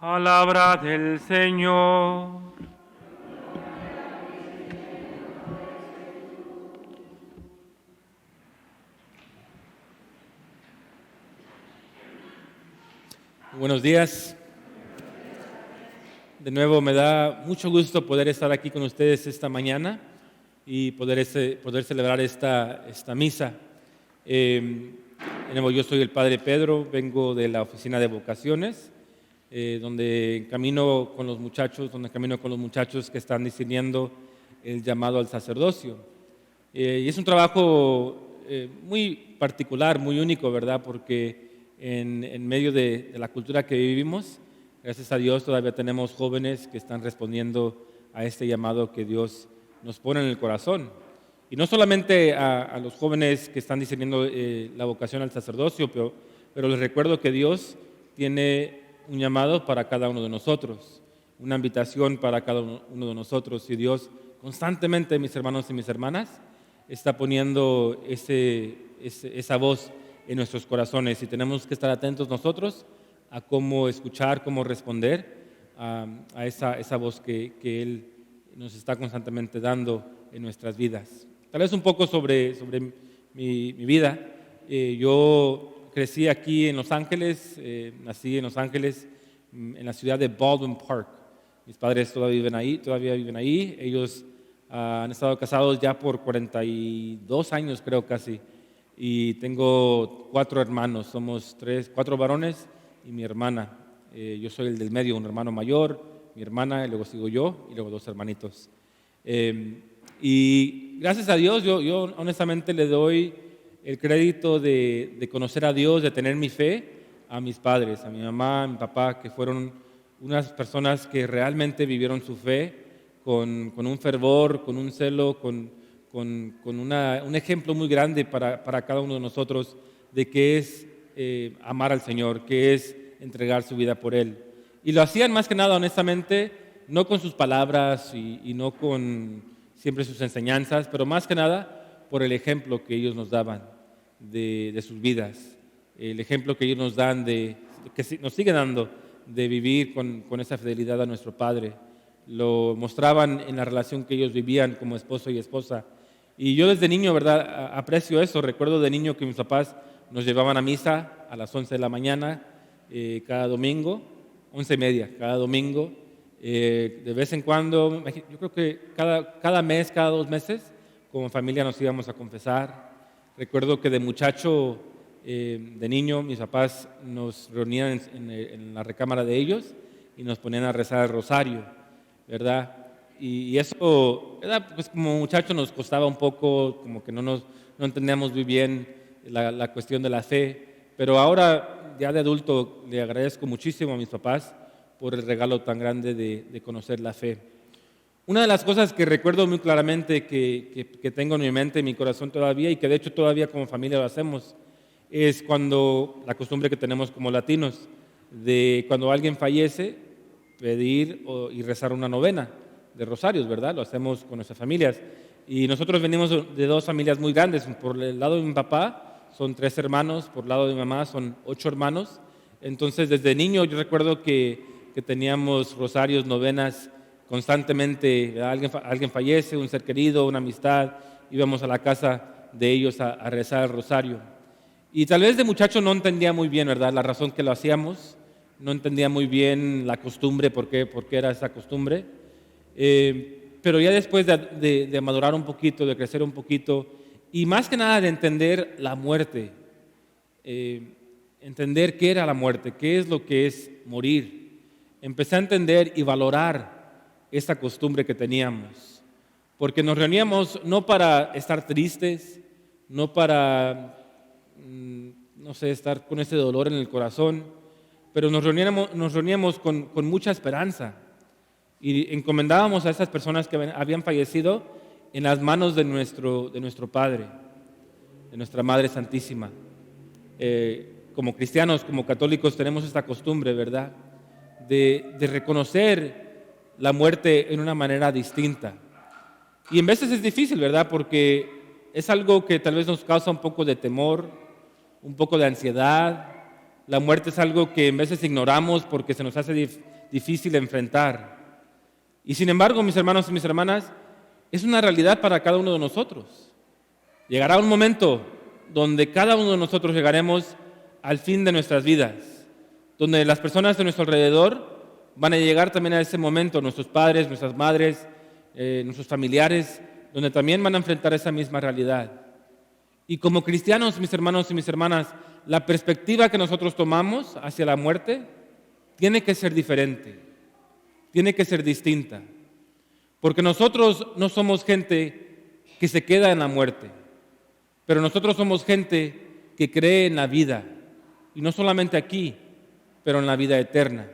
Palabra del Señor. Buenos días. De nuevo me da mucho gusto poder estar aquí con ustedes esta mañana y poder celebrar esta misa. De nuevo, yo soy el Padre Pedro, vengo de la oficina de vocaciones, donde camino con los muchachos que están discerniendo el llamado al sacerdocio. Y es un trabajo muy particular, muy único, ¿verdad? Porque en medio de la cultura que vivimos, gracias a Dios todavía tenemos jóvenes que están respondiendo a este llamado que Dios nos pone en el corazón. Y no solamente a los jóvenes que están discerniendo la vocación al sacerdocio, pero les recuerdo que Dios tiene un llamado para cada uno de nosotros, una invitación para cada uno de nosotros. Y Dios constantemente, mis hermanos y mis hermanas, está poniendo esa voz en nuestros corazones y tenemos que estar atentos nosotros a cómo escuchar, cómo responder a esa voz que Él nos está constantemente dando en nuestras vidas. Tal vez un poco sobre mi vida. Yo crecí aquí en Los Ángeles, nací en Los Ángeles, en la ciudad de Baldwin Park. Mis padres todavía viven ahí. Ellos han estado casados ya por 42 años, creo casi. Y tengo 4 hermanos, somos 4 varones y mi hermana. Yo soy el del medio, un hermano mayor, mi hermana, y luego sigo yo, y luego 2 hermanitos. Y gracias a Dios, yo honestamente le doy el crédito de conocer a Dios, de tener mi fe a mis padres, a mi mamá, a mi papá, que fueron unas personas que realmente vivieron su fe con un fervor, con un celo, con un ejemplo muy grande para cada uno de nosotros de qué es amar al Señor, qué es entregar su vida por Él. Y lo hacían más que nada, honestamente, no con sus palabras y no con siempre sus enseñanzas, pero más que nada por el ejemplo que ellos nos daban de sus vidas, el ejemplo que ellos nos dan, que nos siguen dando de vivir con esa fidelidad a nuestro Padre. Lo mostraban en la relación que ellos vivían como esposo y esposa. Y yo desde niño, ¿verdad?, aprecio eso. Recuerdo de niño que mis papás nos llevaban a misa a las 11 de la mañana cada domingo, 11:30 cada domingo. De vez en cuando, yo creo que cada mes, cada 2 meses, como familia nos íbamos a confesar. Recuerdo que de muchacho, de niño, mis papás nos reunían en la recámara de ellos y nos ponían a rezar el rosario, ¿verdad? Y eso, ¿verdad?, pues como muchachos nos costaba un poco, como que no entendíamos muy bien la cuestión de la fe, pero ahora, ya de adulto, le agradezco muchísimo a mis papás por el regalo tan grande de conocer la fe. Una de las cosas que recuerdo muy claramente que tengo en mi mente, en mi corazón todavía, y que de hecho todavía como familia lo hacemos, es cuando la costumbre que tenemos como latinos, de cuando alguien fallece, pedir y rezar una novena de rosarios, ¿verdad? Lo hacemos con nuestras familias. Y nosotros venimos de 2 familias muy grandes. Por el lado de mi papá son 3 hermanos, por el lado de mi mamá son 8 hermanos. Entonces, desde niño yo recuerdo que teníamos rosarios, novenas constantemente. Alguien fallece, un ser querido, una amistad, íbamos a la casa de ellos a rezar el rosario. Y tal vez de muchacho no entendía muy bien, ¿verdad?, la razón que lo hacíamos. No entendía muy bien la costumbre, por qué era esa costumbre. Pero ya después de madurar un poquito, de crecer un poquito, y más que nada de entender la muerte, entender qué era la muerte, qué es lo que es morir, empecé a entender y valorar esa costumbre que teníamos, porque nos reuníamos no para estar tristes, no para, no sé, estar con ese dolor en el corazón, pero nos reuníamos con mucha esperanza. Y encomendábamos a esas personas que habían fallecido en las manos de nuestro Padre, de nuestra Madre Santísima. Como cristianos, como católicos, tenemos esta costumbre, ¿verdad?, de reconocer la muerte en una manera distinta. Y en veces es difícil, ¿verdad?, porque es algo que tal vez nos causa un poco de temor, un poco de ansiedad. La muerte es algo que en veces ignoramos porque se nos hace difícil de enfrentar. Y sin embargo, mis hermanos y mis hermanas, es una realidad para cada uno de nosotros. Llegará un momento donde cada uno de nosotros llegaremos al fin de nuestras vidas, donde las personas de nuestro alrededor van a llegar también a ese momento, nuestros padres, nuestras madres, nuestros familiares, donde también van a enfrentar esa misma realidad. Y como cristianos, mis hermanos y mis hermanas, la perspectiva que nosotros tomamos hacia la muerte tiene que ser diferente, tiene que ser distinta, porque nosotros no somos gente que se queda en la muerte, pero nosotros somos gente que cree en la vida, y no solamente aquí, pero en la vida eterna.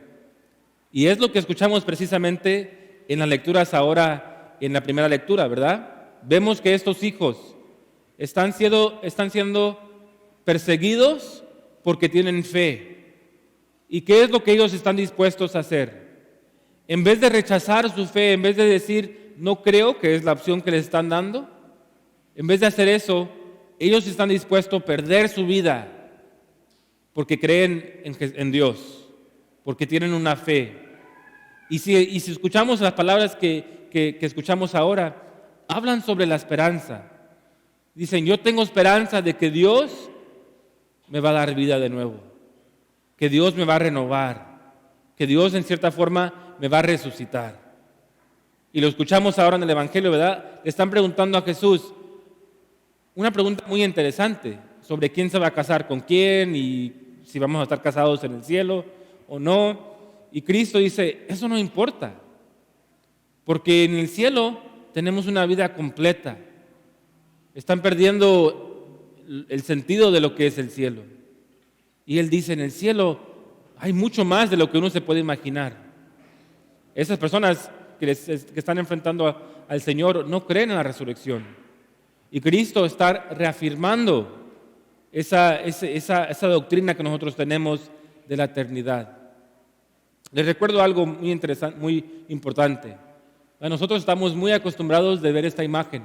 Y es lo que escuchamos precisamente en las lecturas ahora, en la primera lectura, ¿verdad? Vemos que estos hijos están siendo perseguidos porque tienen fe. ¿Y qué es lo que ellos están dispuestos a hacer? En vez de rechazar su fe, en vez de decir, no creo, que es la opción que les están dando, en vez de hacer eso, ellos están dispuestos a perder su vida porque creen en Dios, porque tienen una fe. Y si escuchamos las palabras que escuchamos ahora, hablan sobre la esperanza. Dicen, yo tengo esperanza de que Dios me va a dar vida de nuevo, que Dios me va a renovar, que Dios en cierta forma me va a resucitar. Y lo escuchamos ahora en el Evangelio, ¿verdad? Le están preguntando a Jesús una pregunta muy interesante sobre quién se va a casar con quién y si vamos a estar casados en el cielo o no. Y Cristo dice, eso no importa, porque en el cielo tenemos una vida completa. Están perdiendo el sentido de lo que es el cielo. Y Él dice, en el cielo hay mucho más de lo que uno se puede imaginar. Esas personas que están enfrentando al Señor no creen en la resurrección. Y Cristo está reafirmando esa doctrina que nosotros tenemos de la eternidad. Les recuerdo algo muy interesante, muy importante. Nosotros estamos muy acostumbrados de ver esta imagen,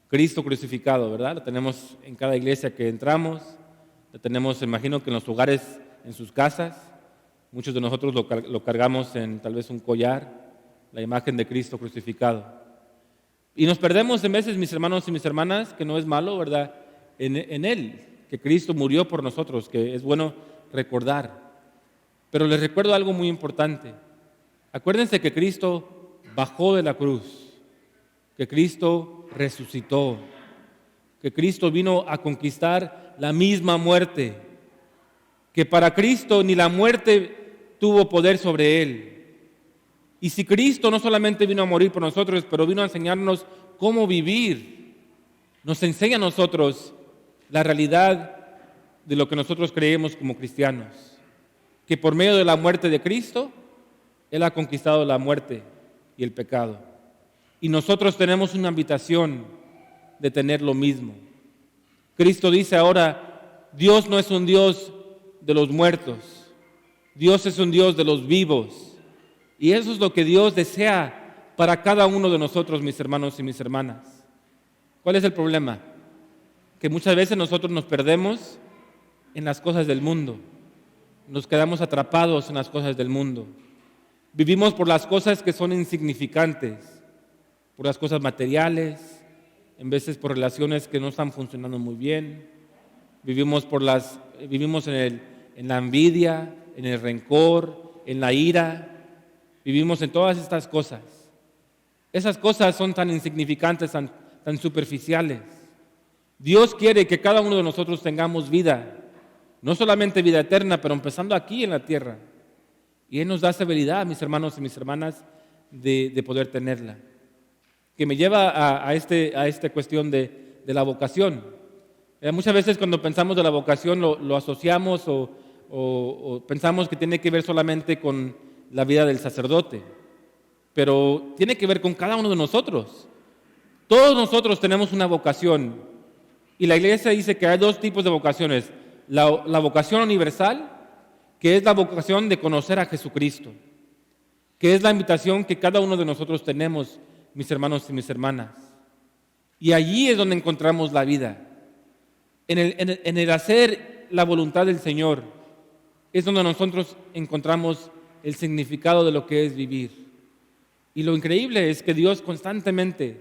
Cristo crucificado, ¿verdad? Lo tenemos en cada iglesia que entramos, lo tenemos, imagino que en los hogares, en sus casas. Muchos de nosotros lo cargamos en tal vez un collar, la imagen de Cristo crucificado. Y nos perdemos en veces, mis hermanos y mis hermanas, que no es malo, ¿verdad? En Él, que Cristo murió por nosotros, que es bueno recordar. Pero les recuerdo algo muy importante. Acuérdense que Cristo bajó de la cruz, que Cristo resucitó, que Cristo vino a conquistar la misma muerte, que para Cristo ni la muerte tuvo poder sobre Él. Y si Cristo no solamente vino a morir por nosotros, pero vino a enseñarnos cómo vivir, nos enseña a nosotros la realidad de lo que nosotros creemos como cristianos, que por medio de la muerte de Cristo, Él ha conquistado la muerte y el pecado. Y nosotros tenemos una invitación de tener lo mismo. Cristo dice ahora, Dios no es un Dios de los muertos, Dios es un Dios de los vivos. Y eso es lo que Dios desea para cada uno de nosotros, mis hermanos y mis hermanas. ¿Cuál es el problema? Que muchas veces nosotros nos perdemos en las cosas del mundo. Nos quedamos atrapados en las cosas del mundo. Vivimos por las cosas que son insignificantes, por las cosas materiales, en veces por relaciones que no están funcionando muy bien. Vivimos en la envidia, en el rencor, en la ira. Vivimos en todas estas cosas. Esas cosas son tan insignificantes, tan superficiales. Dios quiere que cada uno de nosotros tengamos vida, no solamente vida eterna, pero empezando aquí en la tierra. Y Él nos da esa habilidad, mis hermanos y mis hermanas, de poder tenerla. Que me lleva a esta cuestión de la vocación. Muchas veces cuando pensamos de la vocación lo asociamos o pensamos que tiene que ver solamente con la vida del sacerdote, pero tiene que ver con cada uno de nosotros. Todos nosotros tenemos una vocación y la iglesia dice que hay dos tipos de vocaciones. La vocación universal, que es la vocación de conocer a Jesucristo, que es la invitación que cada uno de nosotros tenemos, mis hermanos y mis hermanas. Y allí es donde encontramos la vida. En el hacer la voluntad del Señor es donde nosotros encontramos el significado de lo que es vivir. Y lo increíble es que Dios constantemente,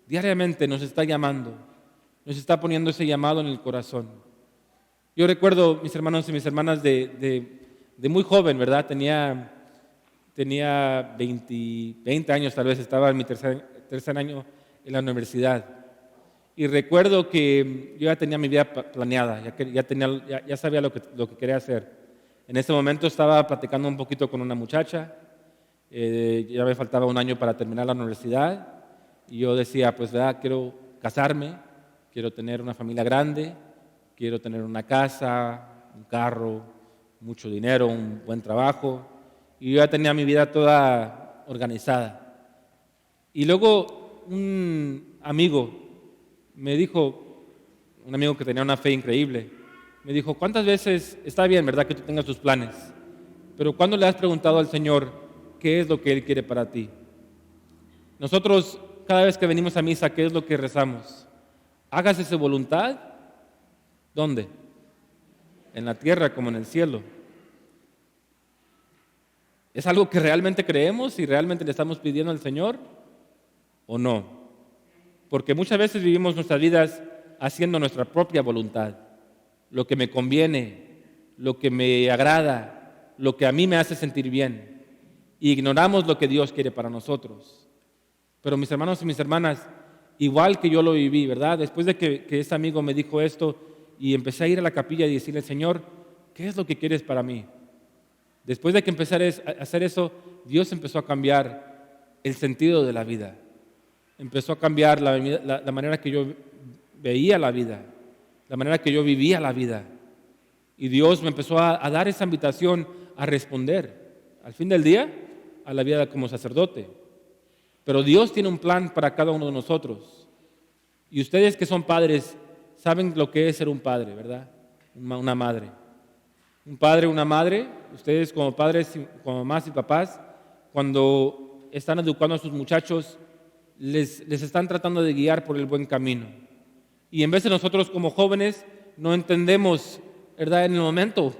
diariamente nos está llamando, nos está poniendo ese llamado en el corazón. Yo recuerdo, mis hermanos y mis hermanas, de muy joven, ¿verdad? Tenía 20 años, tal vez estaba en mi tercer año en la universidad. Y recuerdo que yo ya tenía mi vida planeada, ya sabía lo que quería hacer. En ese momento estaba platicando un poquito con una muchacha, ya me faltaba un año para terminar la universidad, y yo decía, pues, ¿verdad? Quiero casarme, quiero tener una familia grande, quiero tener una casa, un carro, mucho dinero, un buen trabajo, y yo ya tenía mi vida toda organizada. Y luego un amigo me dijo, un amigo que tenía una fe increíble, me dijo, ¿cuántas veces, está bien, verdad, que tú tengas tus planes, pero ¿cuándo le has preguntado al Señor qué es lo que Él quiere para ti? Nosotros, cada vez que venimos a misa, ¿qué es lo que rezamos? Hágase su voluntad, ¿dónde? En la tierra como en el cielo. ¿Es algo que realmente creemos y realmente le estamos pidiendo al Señor o no? Porque muchas veces vivimos nuestras vidas haciendo nuestra propia voluntad, lo que me conviene, lo que me agrada, lo que a mí me hace sentir bien, y ignoramos lo que Dios quiere para nosotros. Pero mis hermanos y mis hermanas, igual que yo lo viví, ¿verdad? Después de que este amigo me dijo esto y empecé a ir a la capilla y decirle, Señor, ¿qué es lo que quieres para mí? Después de que empecé a hacer eso, Dios empezó a cambiar el sentido de la vida. Empezó a cambiar la manera que yo veía la vida, la manera que yo vivía la vida. Y Dios me empezó a dar esa invitación a responder, al fin del día, a la vida como sacerdote. Pero Dios tiene un plan para cada uno de nosotros. Y ustedes que son padres, saben lo que es ser un padre, ¿verdad? Una madre. Un padre, una madre, ustedes como padres, como mamás y papás, cuando están educando a sus muchachos, les están tratando de guiar por el buen camino. Y en vez de nosotros como jóvenes, no entendemos, ¿verdad?, en el momento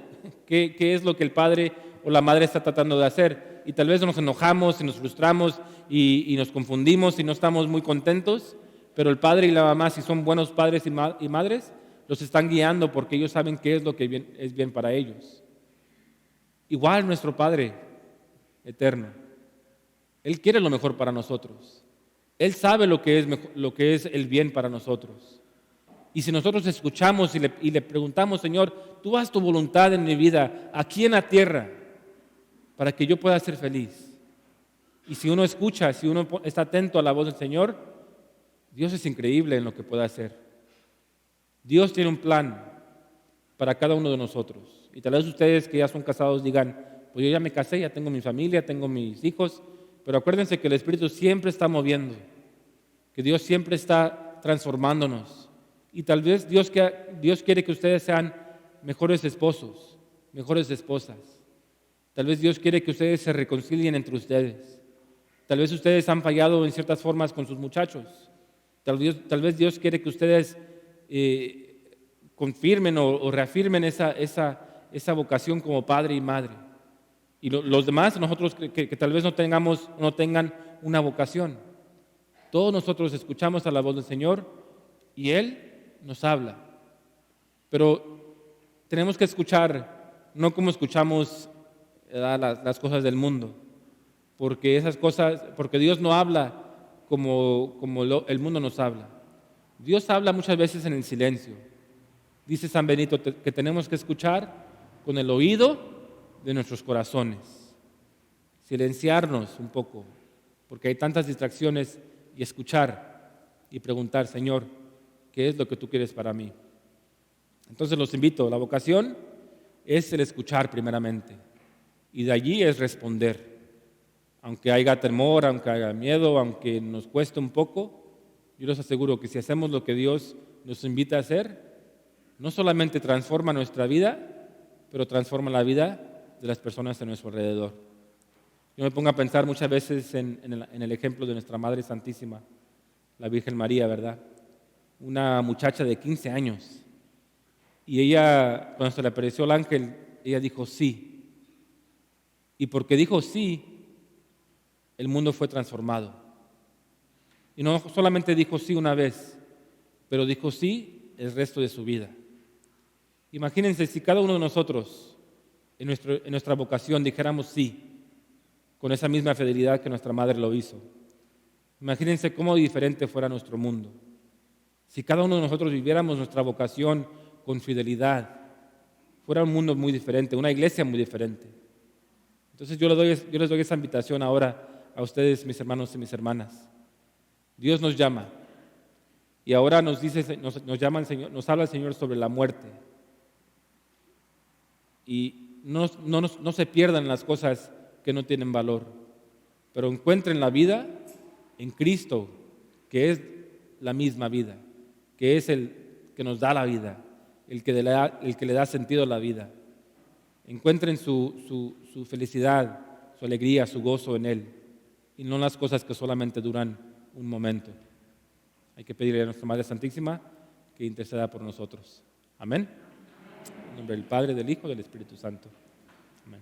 qué es lo que el padre o la madre está tratando de hacer. Y tal vez nos enojamos y nos frustramos y nos confundimos y no estamos muy contentos, pero el padre y la mamá, si son buenos padres y madres, los están guiando porque ellos saben qué es lo que es bien para ellos. Igual nuestro Padre eterno, Él quiere lo mejor para nosotros. Él sabe lo que es el bien para nosotros. Y si nosotros escuchamos y le preguntamos, Señor, tú haz tu voluntad en mi vida, aquí en la tierra, para que yo pueda ser feliz. Y si uno escucha, si uno está atento a la voz del Señor, Dios es increíble en lo que puede hacer. Dios tiene un plan para cada uno de nosotros. Y tal vez ustedes que ya son casados digan, pues yo ya me casé, ya tengo mi familia, tengo mis hijos, pero acuérdense que el Espíritu siempre está moviendo, que Dios siempre está transformándonos. Y tal vez Dios quiere que ustedes sean mejores esposos, mejores esposas. Tal vez Dios quiere que ustedes se reconcilien entre ustedes. Tal vez ustedes han fallado en ciertas formas con sus muchachos. Tal vez Dios quiere que ustedes confirmen o reafirmen esa vocación como padre y madre. Y los demás, nosotros que tal vez no tengan una vocación. Todos nosotros escuchamos a la voz del Señor y Él nos habla. Pero tenemos que escuchar, no como escuchamos las cosas del mundo, porque Dios no habla como el mundo nos habla. Dios habla muchas veces en el silencio. Dice San Benito que tenemos que escuchar con el oído de nuestros corazones. Silenciarnos un poco, porque hay tantas distracciones, y escuchar y preguntar, Señor, ¿qué es lo que tú quieres para mí? Entonces los invito, la vocación es el escuchar primeramente, y de allí es responder. Aunque haya temor, aunque haya miedo, aunque nos cueste un poco, yo les aseguro que si hacemos lo que Dios nos invita a hacer, no solamente transforma nuestra vida, pero transforma la vida de las personas a nuestro alrededor. Yo me pongo a pensar muchas veces en el ejemplo de nuestra Madre Santísima, la Virgen María, ¿verdad? Una muchacha de 15 años. Y ella, cuando se le apareció el ángel, ella dijo sí. Y porque dijo sí, el mundo fue transformado. Y no solamente dijo sí una vez, pero dijo sí el resto de su vida. Imagínense si cada uno de nosotros en nuestra vocación dijéramos sí, con esa misma fidelidad que nuestra madre lo hizo. Imagínense cómo diferente fuera nuestro mundo. Si cada uno de nosotros viviéramos nuestra vocación con fidelidad, fuera un mundo muy diferente, una iglesia muy diferente. Entonces yo les doy esa invitación ahora a ustedes, mis hermanos y mis hermanas. Dios nos llama y ahora nos habla el Señor sobre la muerte. Y no se pierdan las cosas que no tienen valor, pero encuentren la vida en Cristo, que es la misma vida, que es el que nos da la vida, el que le da sentido a la vida. Encuentren su felicidad, su alegría, su gozo en Él, y no en las cosas que solamente duran un momento. Hay que pedirle a nuestra Madre Santísima que interceda por nosotros. Amén. En nombre del Padre, del Hijo y del Espíritu Santo. Amén.